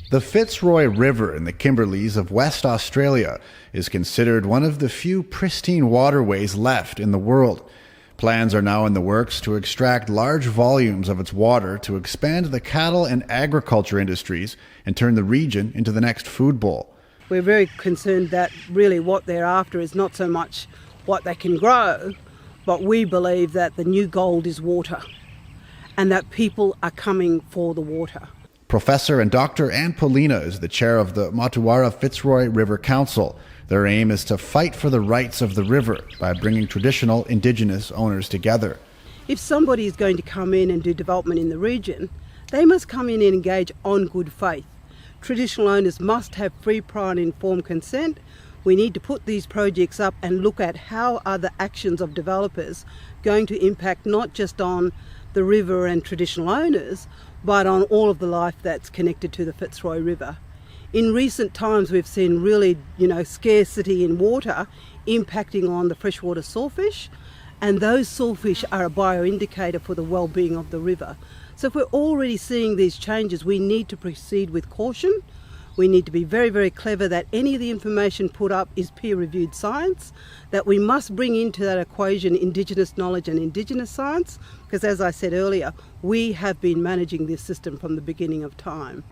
The Fitzroy River in the Kimberleys of West Australia is considered one of the few pristine waterways left in the world. Plans are now in the works to extract large volumes of its water to expand the cattle and agriculture industries and turn the region into the next food bowl. We're very concerned that really what they're after is not so much what they can grow, but we believe that the new gold is water and that people are coming for the water. Professor and Dr. Poelina is the chair of the Martuwarra Fitzroy River Council. Their aim is to fight for the rights of the river by bringing traditional Indigenous owners together. If somebody is going to come in and do development in the region, they must come in and engage on good faith. Traditional owners must have free, prior and informed consent. We need to put these projects up and look at how are the actions of developers going to impact not just on the river and traditional owners, but on all of the life that's connected to the Fitzroy River. In recent times, we've seen really, scarcity in water impacting on the freshwater sawfish, and those sawfish are a bioindicator for the well-being of the river. So if we're already seeing these changes, we need to proceed with caution. We need to be very, very clever that any of the information put up is peer-reviewed science, that we must bring into that equation Indigenous knowledge and Indigenous science, because as I said earlier, we have been managing this system from the beginning of time.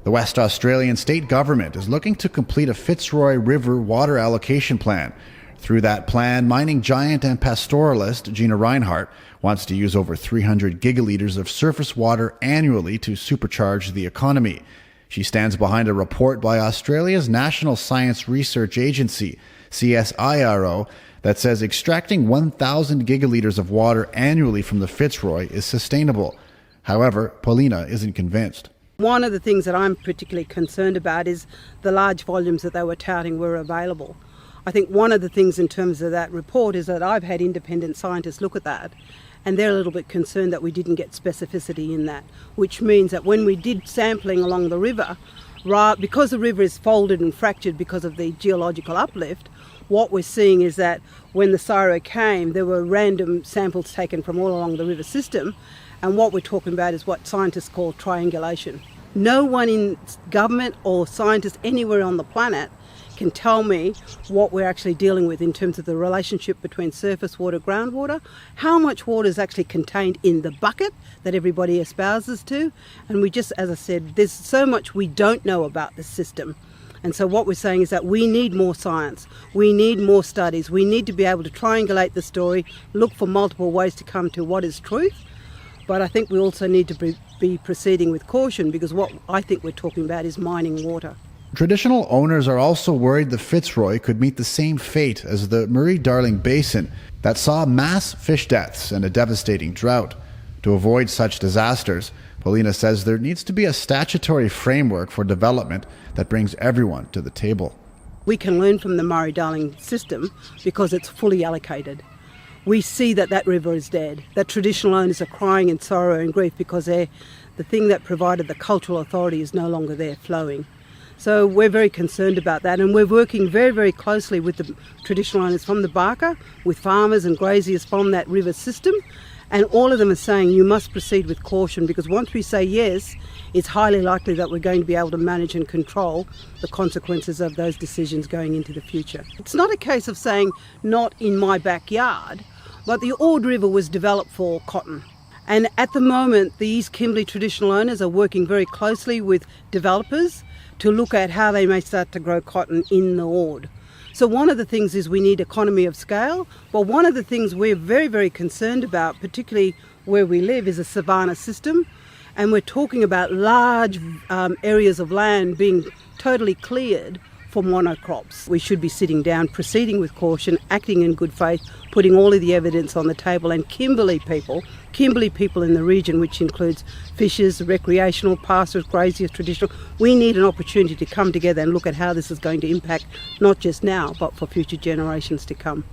The West Australian state government is looking to complete a Fitzroy River water allocation plan. Through that plan, mining giant and pastoralist Gina Reinhardt wants to use over 300 gigalitres of surface water annually to supercharge the economy. She stands behind a report by Australia's National Science Research Agency, CSIRO, that says extracting 1,000 gigalitres of water annually from the Fitzroy is sustainable. However, Poelina isn't convinced. One of the things that I'm particularly concerned about is the large volumes that they were touting were available. I think one of the things in terms of that report is that I've had independent scientists look at that, and they're a little bit concerned that we didn't get specificity in that, which means that when we did sampling along the river, because the river is folded and fractured because of the geological uplift, what we're seeing is that when the CSIRO came, there were random samples taken from all along the river system, and what we're talking about is what scientists call triangulation. No one in government or scientists anywhere on the planet can tell me what we're actually dealing with in terms of the relationship between surface water, groundwater, how much water is actually contained in the bucket that everybody espouses to. And we just, as I said, there's so much we don't know about this system. And so what we're saying is that we need more science, we need more studies, we need to be able to triangulate the story, look for multiple ways to come to what is truth. But I think we also need to be proceeding with caution, because what I think we're talking about is mining water. Traditional owners are also worried the Fitzroy could meet the same fate as the Murray-Darling Basin that saw mass fish deaths and a devastating drought. To avoid such disasters, Poelina says there needs to be a statutory framework for development that brings everyone to the table. We can learn from the Murray-Darling system because it's fully allocated. We see that that river is dead, that traditional owners are crying in sorrow and grief because the thing that provided the cultural authority is no longer there flowing. So we're very concerned about that, and we're working very, very closely with the traditional owners from the Barker, with farmers and graziers from that river system, and all of them are saying you must proceed with caution, because once we say yes, it's highly likely that we're going to be able to manage and control the consequences of those decisions going into the future. It's not a case of saying not in my backyard, but the Ord River was developed for cotton. And at the moment, the East Kimberley traditional owners are working very closely with developers to look at how they may start to grow cotton in the Ord. So one of the things is we need economy of scale, but one of the things we're very, very concerned about, particularly where we live, is a savanna system. And we're talking about large areas of land being totally cleared for monocrops. We should be sitting down, proceeding with caution, acting in good faith, putting all of the evidence on the table, and Kimberley people in the region, which includes fishers, recreational, pastoralists, graziers, traditional, we need an opportunity to come together and look at how this is going to impact not just now, but for future generations to come.